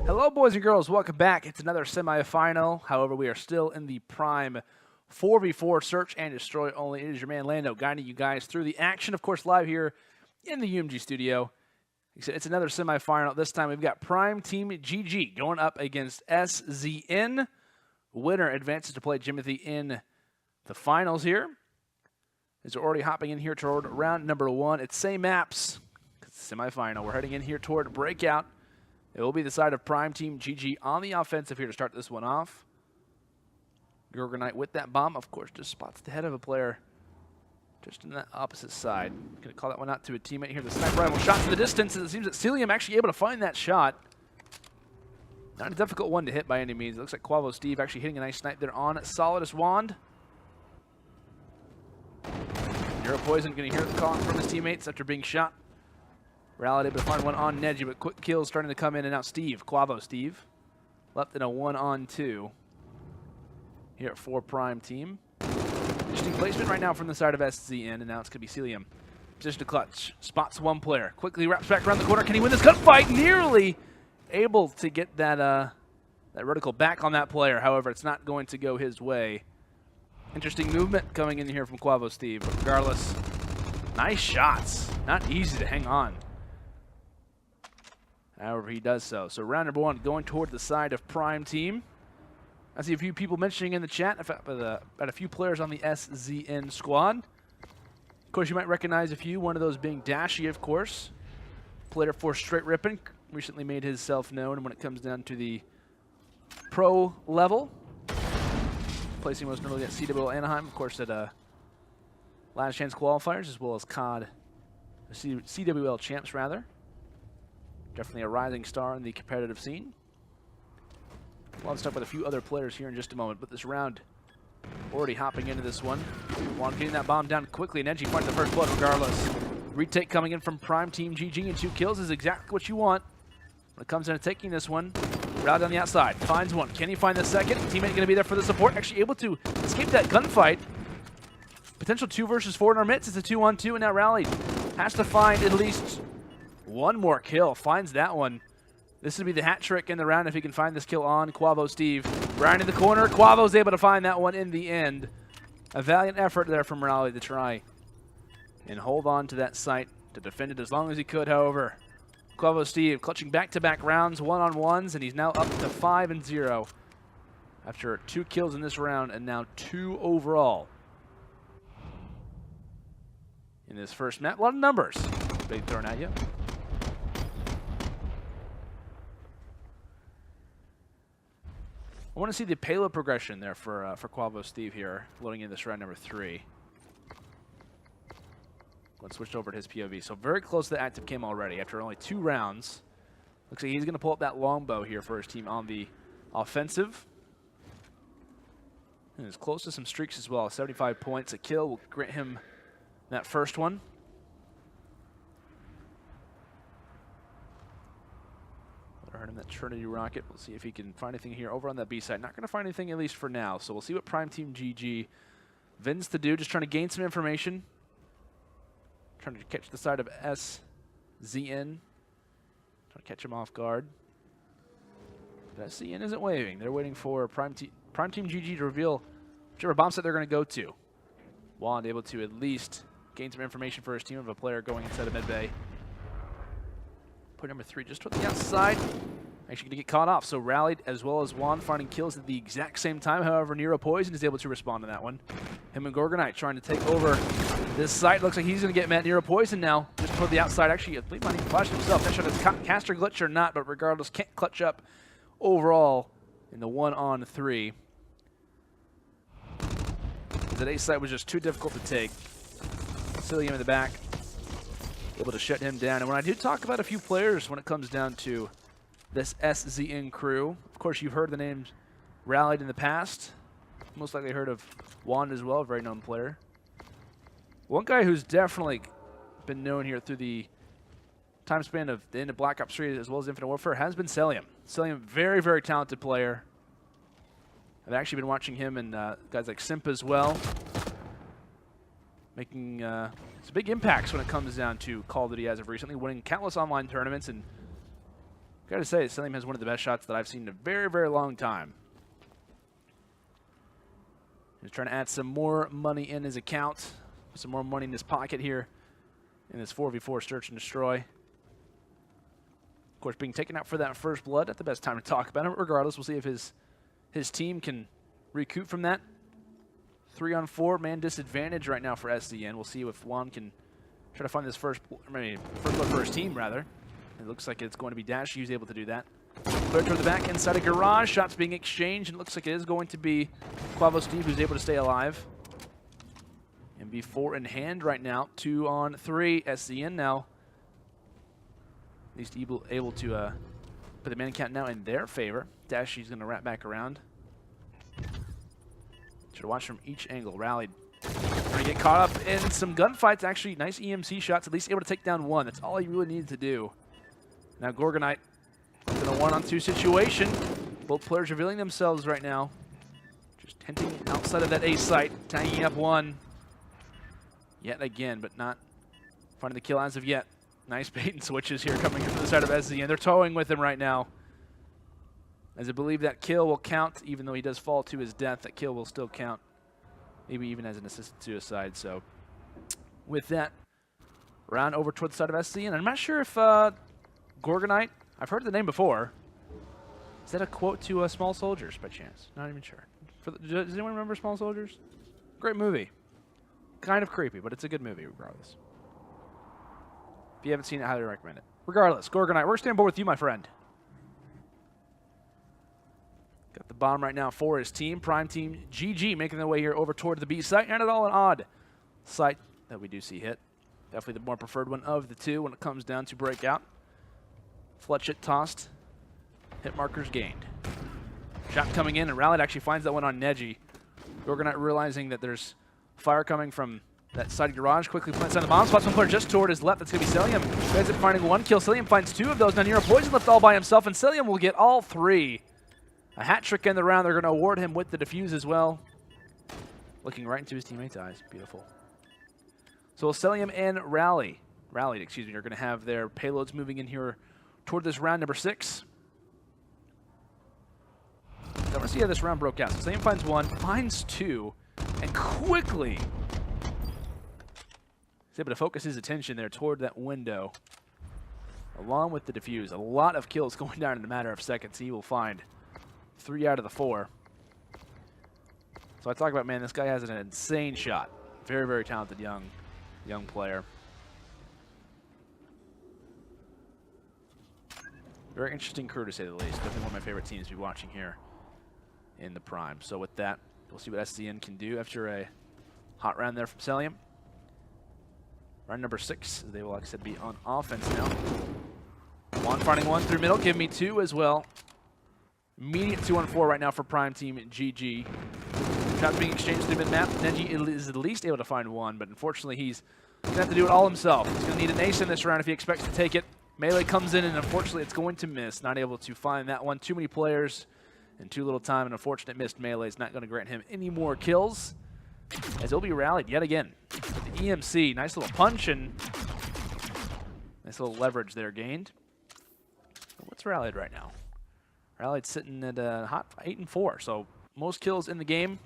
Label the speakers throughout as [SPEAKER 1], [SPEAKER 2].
[SPEAKER 1] Hello, boys and girls. Welcome back. It's another semifinal. However, we are still in the prime 4v4 search and destroy only. It is your man Lando guiding you guys through the action, of course, live here in the UMG studio. It's another semifinal. This time we've got Primeteamgg going up against SZN. Winner advances to play Jimothy in the finals here. As we're already hopping in here toward round number 1. It's same maps. It's semifinal. We're heading in here toward breakout. It will be the side of Primeteamgg on the offensive here to start this one off. Gorgonite with that bomb, of course, just spots the head of a player just in that opposite side. Going to call that one out to a teammate here. The sniper rifle shot to the distance, and it seems that Celium actually able to find that shot. Not a difficult one to hit by any means. It looks like Quavo Steve actually hitting a nice snipe there on Solidus Wand. Nero Poison going to hear the call from his teammates after being shot. Rallied able to find one on Neji, but quick kills starting to come in, and now Quavo Steve, left in a 1-on-2 here at 4 Prime Team. Interesting placement right now from the side of SZN, and now it's going to be Celium. Position to clutch, spots one player, quickly wraps back around the corner. Can he win this gunfight? Nearly able to get that that reticle back on that player. However, it's not going to go his way. Interesting movement coming in here from Quavo Steve. But regardless, nice shots. Not easy to hang on. However, he does so. So round number 1 going toward the side of Prime Team. I see a few people mentioning in the chat about a few players on the SZN squad. Of course, you might recognize a few. One of those being Dashi, of course. Player for Straight Rippin'. Recently made himself known when it comes down to the pro level. Placing most notably at CWL Anaheim, of course, at Last Chance Qualifiers, as well as COD, CWL Champs, rather. Definitely a rising star in the competitive scene. We'll have to talk about a few other players here in just a moment, but this round already hopping into this one. Juan getting that bomb down quickly, and Neji finds the first blood regardless. Retake coming in from Primeteamgg, and 2 kills is exactly what you want when it comes into taking this one. Rallied on the outside, finds one. Can he find the second? Teammate going to be there for the support, actually able to escape that gunfight. Potential 2 versus 4 in our midst. It's a 2-on-2, and now Rallied has to find at least one more kill. Finds that one. This would be the hat trick in the round if he can find this kill on Quavo Steve. Right in the corner. Quavo's able to find that one in the end. A valiant effort there from Raleigh to try and hold on to that site to defend it as long as he could, however. Quavo Steve clutching back-to-back rounds, 1-on-1s, and he's now up to 5-0 after 2 kills in this round and now 2 overall in this first map. A lot of numbers being thrown at you. I want to see the payload progression there for Quavo Steve here, loading in this round number 3. Let's switch over to his POV. So very close to the active cam already after only 2 rounds. Looks like he's going to pull up that longbow here for his team on the offensive. And is close to some streaks as well. 75 points a kill will grant him that first one. Heard him that Trinity rocket. We'll see if he can find anything here over on that B side. Not going to find anything, at least for now. So we'll see what Primeteamgg Vin's to do. Just trying to gain some information. Trying to catch the side of SZN. Trying to catch him off guard. But SZN isn't waving. They're waiting for Primeteamgg to reveal whichever bomb set they're going to go to. Wand able to at least gain some information for his team of a player going inside of medbay. Point number 3 just to the outside. Actually going to get caught off. So Rallied as well as Juan finding kills at the exact same time. However, Nero Poison is able to respond to that one. Him and Gorgonite trying to take over this site. Looks like he's going to get met. Nero Poison now just toward the outside. Actually, I believe might even flash himself. Not sure if it's caster glitch or not, but regardless, can't clutch up overall in the 1-on-3. That A site was just too difficult to take. Celium in the back, able to shut him down. And when I do talk about a few players when it comes down to this SZN crew, of course you've heard the names Rallied in the past. Most likely heard of Wand as well, a very known player. One guy who's definitely been known here through the time span of the end of Black Ops 3 as well as Infinite Warfare has been Celium. Celium, very, very talented player. I've actually been watching him and guys like Simp as well, making some big impacts when it comes down to Call of Duty as of recently, winning countless online tournaments and Gotta say, Selim has one of the best shots that I've seen in a very, very long time. He's trying to add some more money in his account, some more money in his pocket here in this 4v4 search and destroy. Of course, being taken out for that first blood, not the best time to talk about it. Regardless, we'll see if his team can recoup from that. 3-on-4 man disadvantage right now for SZN. We'll see if Juan can try to find this first blood for his team, rather. It looks like it's going to be Dash who's able to do that. Clear toward the back inside a garage. Shots being exchanged, and it looks like it is going to be Quavo Steve who's able to stay alive. MB4 in hand right now. 2-on-3. SZN now at least able to put the man count now in their favor. Dashy's going to wrap back around. Should watch from each angle. Rallied. Trying to get caught up in some gunfights. Actually, nice EMC shots. At least able to take down one. That's all he really needed to do. Now Gorgonite in a 1-on-2 situation. Both players revealing themselves right now. Just hinting outside of that A site. Tagging up one. Yet again, but not finding the kill as of yet. Nice bait and switches here coming from the side of SZN. They're towing with him right now. As I believe that kill will count, even though he does fall to his death, that kill will still count. Maybe even as an assisted suicide. So with that, round over toward the side of SZN. I'm not sure if Gorgonite, I've heard the name before. Is that a quote to Small Soldiers by chance? Not even sure. Does anyone remember Small Soldiers? Great movie. Kind of creepy, but it's a good movie regardless. If you haven't seen it, I highly recommend it. Regardless, Gorgonite, we're standing board with you, my friend. Got the bomb right now for his team. Primeteamgg making their way here over toward the B site. And it all an odd site that we do see hit. Definitely the more preferred one of the two when it comes down to breakout. Fletch it tossed. Hit markers gained. Shot coming in, and Rallied actually finds that one on Neji. Gorgonite realizing that there's fire coming from that side garage. Quickly plants on the bomb. Spots one player just toward his left. That's going to be Cilium. Ends up finding one kill. Cilium finds two of those. Now Nero Poison left all by himself, and Cilium will get all three. A hat trick in the round. They're going to award him with the defuse as well. Looking right into his teammates' eyes. Beautiful. So Cilium and Rallied, excuse me, are going to have their payloads moving in here toward this round number 6. I want to see how this round broke out. So Cilium finds one, finds two, and quickly he's able to focus his attention there toward that window, along with the defuse. A lot of kills going down in a matter of seconds. He will find 3 out of the 4. So I talk about, man, this guy has an insane shot. Very, very talented young player. Very interesting crew, to say the least. Definitely one of my favorite teams to be watching here in the Prime. So with that, we'll see what SZN can do after a hot round there from Cilium. Round number 6, they will, like I said, be on offense now. One finding one through middle, give me 2 as well. Immediate 2-on-4 right now for Primeteamgg. Shots being exchanged through mid-map. Neji is at least able to find one, but unfortunately he's going to have to do it all himself. He's going to need an ace in this round if he expects to take it. Melee comes in, and unfortunately it's going to miss. Not able to find that one. Too many players and too little time. An unfortunate missed melee is not going to grant him any more kills, as he'll be rallied yet again. With the EMC, nice little punch and nice little leverage there gained. What's Rallied right now? Rallied sitting at a hot 8-4, so most kills in the game.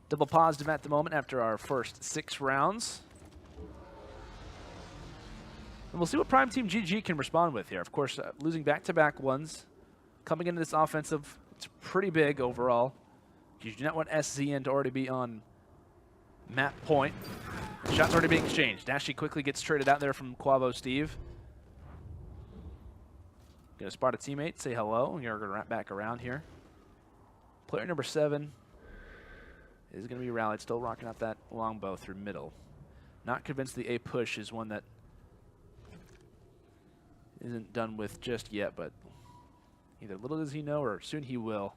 [SPEAKER 1] Double positive at the moment after our first 6 rounds. And we'll see what Primeteamgg can respond with here. Of course, losing back-to-back ones. Coming into this offensive, it's pretty big overall. You do not want SZN to already be on map point. The shot's already being exchanged. Dashy quickly gets traded out there from Quavo Steve. Gonna spot a teammate, say hello, and you're gonna wrap back around here. Player number 7 is gonna be Rallied, still rocking out that longbow through middle. Not convinced the A push is one that isn't done with just yet, but either little does he know or soon he will.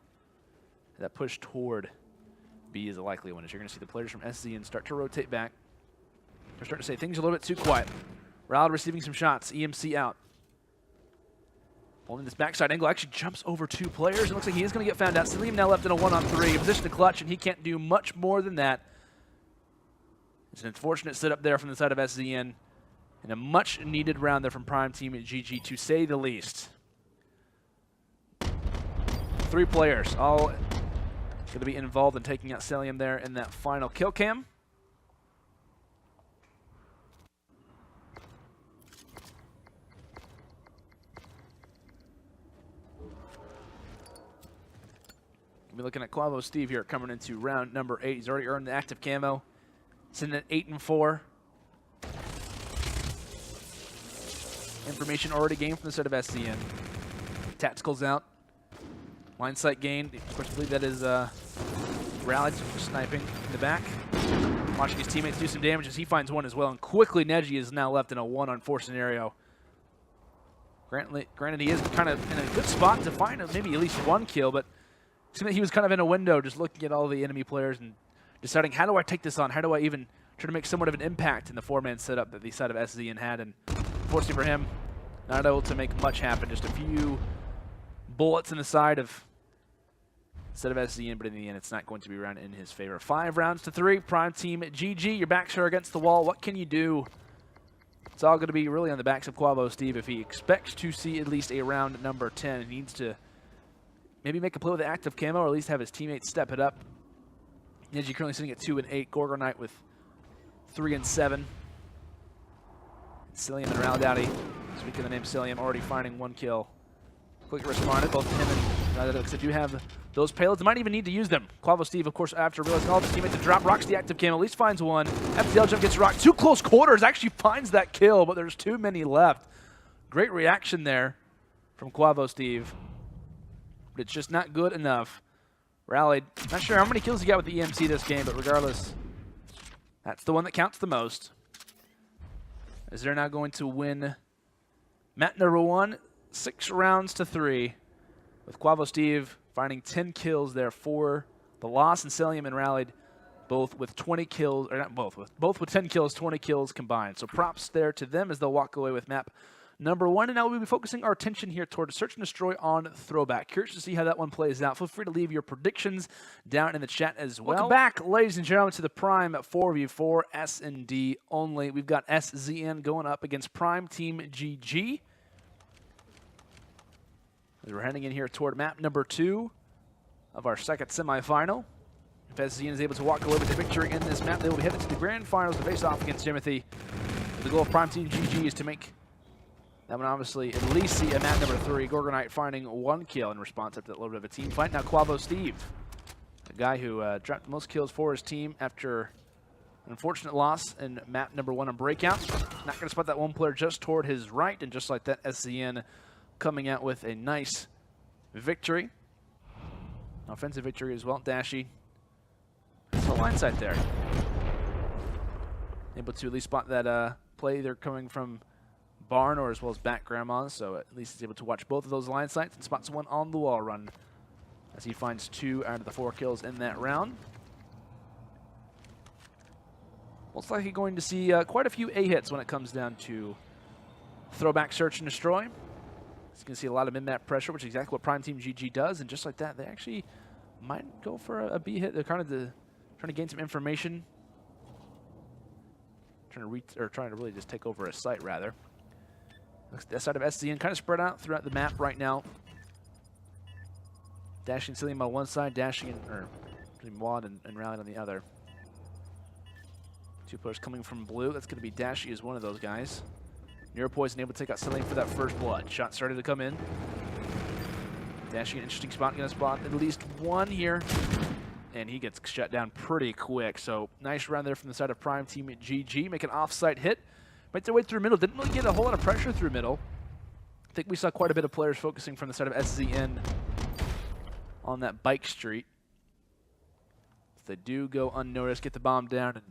[SPEAKER 1] That push toward B is a likely one, as you're gonna see the players from SZN start to rotate back. They're starting to say things are a little bit too quiet. Rallied receiving some shots, EMC out. Holding this backside angle, actually jumps over 2 players. It looks like he is going to get found out. Cilium now left in a 1-on-3. Position to clutch, and he can't do much more than that. It's an unfortunate setup there from the side of SZN. And a much-needed round there from Primeteamgg, to say the least. 3 players, all going to be involved in taking out Cilium there in that final kill cam. We're looking at Quavo Steve here coming into round number 8. He's already earned the active camo, sitting at 8-4. Information already gained from the set of SZN. Tacticals out. Line sight gained. Of course, I believe that is rallied, sniping in the back. Watching his teammates do some damage as he finds one as well. And quickly, Neji is now left in a 1-on-4 scenario. Granted, he is kind of in a good spot to find maybe at least 1 kill, but it seemed that he was kind of in a window just looking at all the enemy players and deciding, how do I take this on? How do I even try to make somewhat of an impact in the 4-man setup that the side of SZN had? And unfortunately for him, not able to make much happen. Just a few bullets in the side of instead of SZN, but in the end, it's not going to be round in his favor. 5 rounds to 3. Prime Team GG. Your backs are against the wall. What can you do? It's all going to be really on the backs of Quavo Steve. If he expects to see at least a round number 10, he needs to maybe make a play with the active camo, or at least have his teammates step it up. Neji currently sitting at 2-8. Gorgonite with 3-7. Cilium and Raldowdy, speaking of the name Cilium, already finding 1 kill. Quick responded, both him and Raldowdy, because they do have those payloads. They might even need to use them. Quavo Steve, of course, after realizing all of his teammates to drop, rocks the active camo, at least finds 1. FTL jump gets rocked. 2 close quarters, actually finds that kill, but there's too many left. Great reaction there from Quavo Steve, but it's just not good enough. Rallied. Not sure how many kills he got with the EMC this game, but regardless, that's the one that counts the most. As they're now going to win map number 1, 6 rounds to 3, with Quavo Steve finding 10 kills there for the loss, and Cilium and Rallied both with 20 kills, or not both with 10 kills, 20 kills combined. So props there to them as they'll walk away with map number 1. And now we'll be focusing our attention here toward Search and Destroy on Throwback. Curious to see how that one plays out. Feel free to leave your predictions down in the chat as well. Welcome back, ladies and gentlemen, to the Prime 4v4 S&D only. We've got SZN going up against Prime Team GG. As we're heading in here toward map number 2 of our second semifinal. If SZN is able to walk away with the victory in this map, they will be headed to the grand finals to face off against Timothy. The goal of Prime Team GG is to make that one obviously at least see a map number 3. Gorgonite finding 1 kill in response after that little bit of a team fight. Now Quavo Steve, the guy who dropped the most kills for his team after an unfortunate loss in map number 1 on Breakout. Not going to spot that 1 player just toward his right, and just like that, SZN coming out with a nice victory. Offensive victory as well. Dashy. That's the line sight there. Able to at least spot that play either coming from barn or as well as back grandmas, so at least he's able to watch both of those line sights and spots 1 on the wall run as he finds 2 out of the 4 kills in that round. Most likely going to see quite a few A hits when it comes down to Throwback Search and Destroy. So you can see a lot of min-map pressure, which is exactly what Prime Team GG does, and just like that, they actually might go for a B hit. They're kind of trying to gain some information, trying to really just take over a site rather. Looks that side of SZN kind of spread out throughout the map right now. Dashing Cilium on one side, Dashing Wad and Rallying on the other. 2 players coming from blue. That's going to be Dashy as one of those guys. Neuropoison able to take out Cilium for that first blood. Shot started to come in. Dashy, an interesting spot. Going to spot at least 1 here. And he gets shut down pretty quick. So nice round there from the side of Prime Team GG. Make an off-site hit. Made their way through middle. Didn't really get a whole lot of pressure through middle. I think we saw quite a bit of players focusing from the side of SZN on that bike street. If they do go unnoticed, get the bomb down, and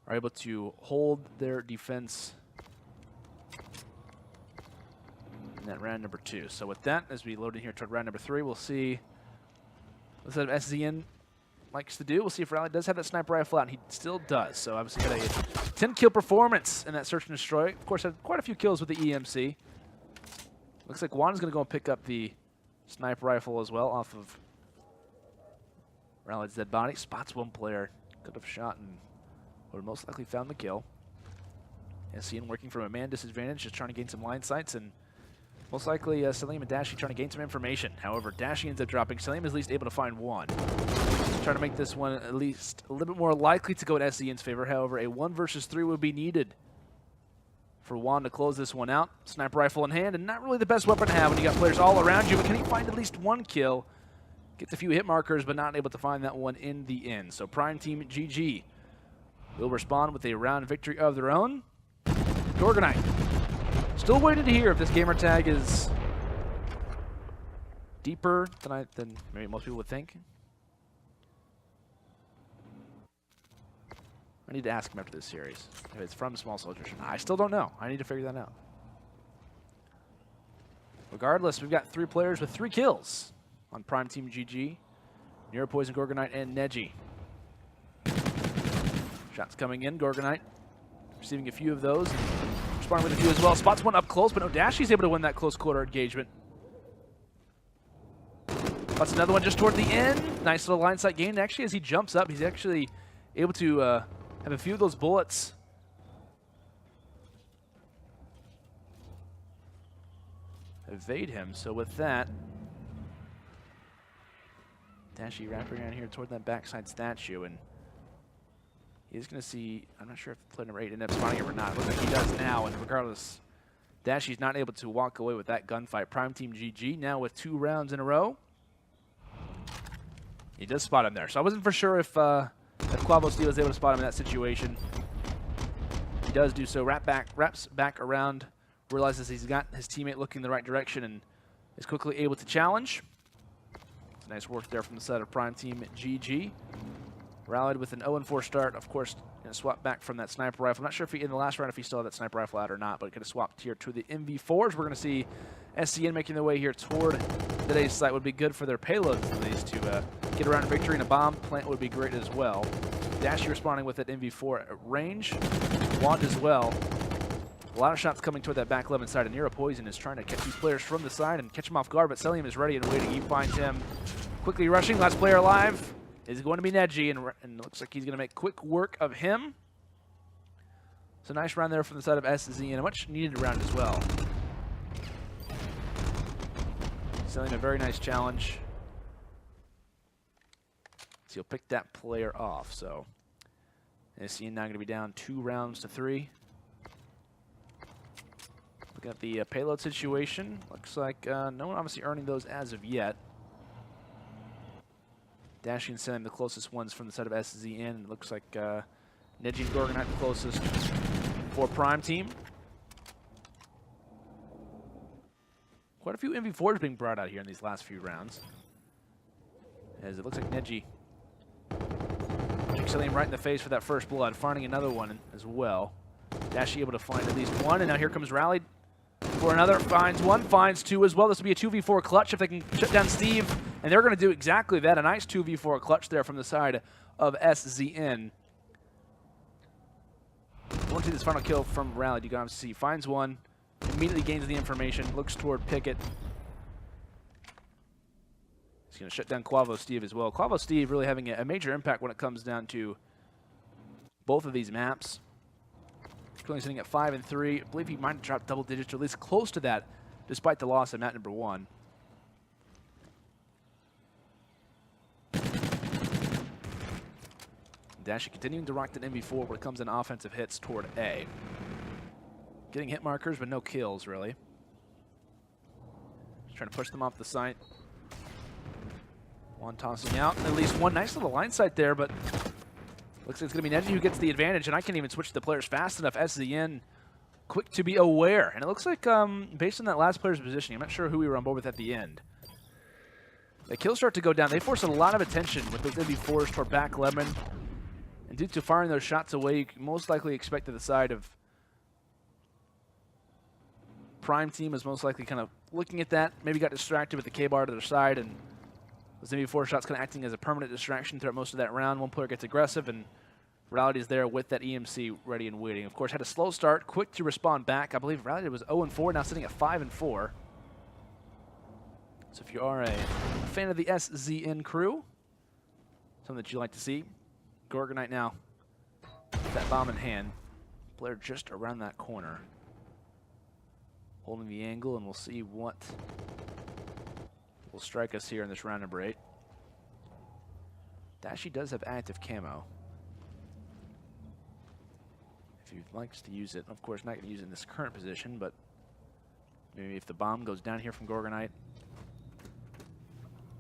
[SPEAKER 1] are able to hold their defense in that round number 2. So with that, as we load in here toward round number 3, we'll see what the SZN likes to do. We'll see if Rally does have that sniper rifle out, and he still does. So obviously got a 10-kill performance in that Search and Destroy. Of course, had quite a few kills with the EMC. Looks like Juan's going to go and pick up the sniper rifle as well off of Rally's dead body. Spots 1 player. Could have shot and would have most likely found the kill. SZN working from a man disadvantage, just trying to gain some line sights and Most likely, Salim and Dashi trying to gain some information. However, Dashi ends up dropping. Salim is at least able to find one. Trying to make this one at least a little bit more likely to go in SZN's favor. However, a 1 versus 3 would be needed for Juan to close this one out. Sniper rifle in hand, and not really the best weapon to have when you got players all around you. But can he find at least one kill? Gets a few hit markers, but not able to find that one in the end. So Prime Team GG will respond with a round victory of their own. Gorgonite. Still waiting to hear if this gamer tag is deeper than maybe most people would think. I need to ask him after this series if it's from Small Soldiers. I still don't know. I need to figure that out. Regardless, we've got 3 players with 3 kills on Prime Team GG. Neuropoison, Gorgonite, and Neji. Shots coming in. Gorgonite receiving a few of those. Responding with a few as well. Spots one up close, but no, Dashi's able to win that close quarter engagement. Spots another one just toward the end. Nice little line sight gain. Actually, as he jumps up, he's actually able to have a few of those bullets evade him. So with that, Dashi wrapping around here toward that backside statue, and he's going to see, I'm not sure if player number 8 ended up spawning him or not. Looks like he does now, and regardless, Dashi's not able to walk away with that gunfight. Prime Team GG now with 2 rounds in a row. He does spot him there, so I wasn't for sure if Quavo Steel is able to spot him in that situation. He does do so. Wraps back around, realizes he's got his teammate looking the right direction, and is quickly able to challenge. It's nice work there from the side of Prime Team GG. Rallied with an 0-4 start. Of course, going to swap back from that sniper rifle. I'm not sure if in the last round if he still had that sniper rifle out or not, but could have swapped here to the MV4s. We're going to see SZN making their way here toward today's site. Would be good for their payloads at least to get around a victory, and a bomb plant would be great as well. Dashi responding with that MV4 at range. Wand as well. A lot of shots coming toward that back 11 side, and Neuropoison is trying to catch these players from the side and catch them off guard, but Selim is ready and waiting. He finds him quickly rushing. Last player alive is going to be Neji, and looks like he's going to make quick work of him. So nice round there from the side of SZN, and a much needed round as well. Selling a very nice challenge. So he'll pick that player off. So SZN now going to be down 2 rounds to 3. Look at the payload situation. Looks like no one obviously earning those as of yet. Dashi and Selim the closest ones from the side of SZN. It looks like Neji and Gorgonite the closest for Prime Team. Quite a few MV4s being brought out here in these last few rounds, as it looks like Neji Selim right in the face for that first blood, finding another one as well. Dashi able to find at least one, and now here comes Rallied for another. Finds one, finds 2 as well. This will be a 2v4 clutch if they can shut down Steve, and they're going to do exactly that. A nice 2v4 clutch there from the side of SZN. Once see this final kill from Rallied, you can obviously see finds one, immediately gains the information, looks toward Pickett. He's going to shut down Quavo Steve as well. Quavo Steve really having a major impact when it comes down to both of these maps. Currently sitting at 5 and 3. I believe he might have dropped double digits, or at least close to that, despite the loss of map number 1. Dashi continuing to rock that MV4 when it comes in offensive hits toward A. Getting hit markers, but no kills, really. Just trying to push them off the site. One tossing out. At least one nice little line sight there, but looks like it's going to be Neji who gets the advantage, and I can't even switch the players fast enough. SZN quick to be aware. And it looks like, based on that last player's positioning, I'm not sure who we were on board with at the end. The kills start to go down. They force a lot of attention with those MV4s toward back Lemon. And due to firing those shots away, you can most likely expect to the side of Prime Team is most likely kind of looking at that. Maybe got distracted with the K-bar to their side, and those MV4 shots kind of acting as a permanent distraction throughout most of that round. One player gets aggressive, and Reality is there with that EMC ready and waiting. Of course, had a slow start, quick to respond back. I believe Reality was 0-4, now sitting at 5-4. So if you are a fan of the SZN crew, something that you like to see, Gorgonite now with that bomb in hand. Player just around that corner. holding the angle, and we'll see what will strike us here in this round number 8. Dashy does have active camo. If he likes to use it, of course, not going to use it in this current position, but maybe if the bomb goes down here from Gorgonite,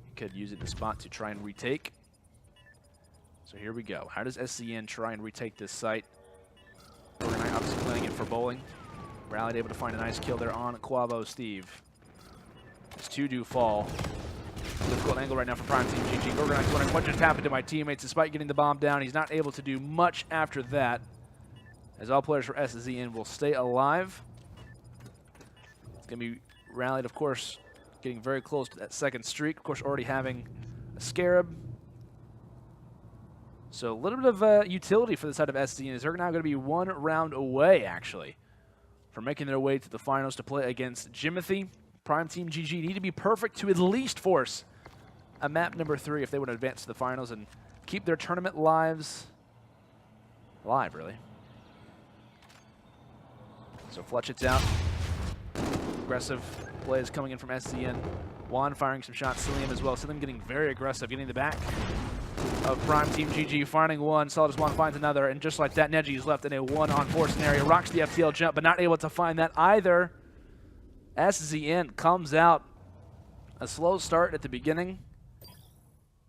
[SPEAKER 1] he could use it in the spot to try and retake. So here we go. How does SZN try and retake this site? Gorgonite obviously playing it for bowling. Rallied able to find a nice kill there on Quavo Steve. His 2 do fall. Difficult angle right now for Primeteamgg. Gorgonite's wondering what just happened to my teammates. Despite getting the bomb down, he's not able to do much after that, as all players for SZN will stay alive. It's going to be rallied, of course, getting very close to that second streak. Of course, already having a Scarab. So a little bit of utility for the side of SZN, as they're now going to be 1 round away, actually, from making their way to the finals to play against Jimothy. Primeteamgg need to be perfect to at least force a map number 3 if they want to advance to the finals and keep their tournament lives alive, really. So Fletch it's out. Aggressive plays coming in from SZN. Juan firing some shots. Cillian as well. Cillian getting very aggressive, getting the back of Primeteamgg, finding one. Solidus Juan finds another, and just like that, Neji is left in a 1-on-4 scenario. Rocks the FTL jump, but not able to find that either. SZN comes out a slow start at the beginning,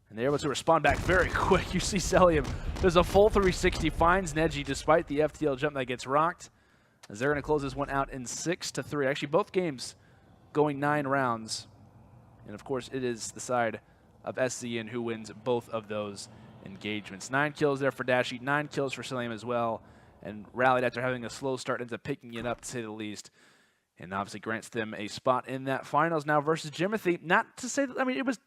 [SPEAKER 1] and they're able to respond back very quick. You see Celium does a full 360, finds Neji despite the FTL jump that gets rocked, as they're going to close this one out in 6-3. Actually, both games going 9 rounds, and of course it is the side of SZN who wins both of those engagements. 9 kills there for Dashy, 9 kills for Celium as well, and rallied after having a slow start, ends up picking it up to say the least. And obviously grants them a spot in that finals now versus Jimothy. Not to say that, I mean, it was,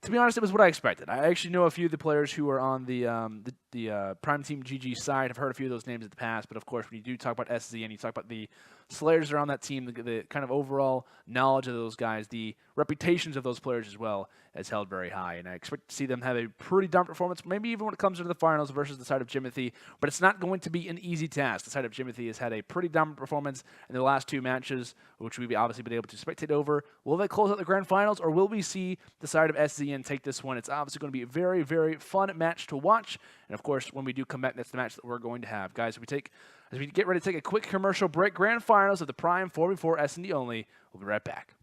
[SPEAKER 1] to be honest, it was what I expected. I actually know a few of the players who are on the Primeteamgg side. I've heard a few of those names in the past, but of course, when you do talk about SZN, you talk about the Slayers that are on that team, the kind of overall knowledge of those guys, the reputations of those players as well, is held very high. And I expect to see them have a pretty dominant performance, maybe even when it comes to the finals versus the side of Jimothy. But it's not going to be an easy task. The side of Jimothy has had a pretty dominant performance in the last 2 matches, which we've obviously been able to spectate over. Will they close out the grand finals, or will we see the side of SZN take this one? It's obviously going to be a very, very fun match to watch. And of course, when we do come back, that's the match that we're going to have. Guys, as we get ready to take a quick commercial break, grand finals of the Prime 4v4 S&D only. We'll be right back.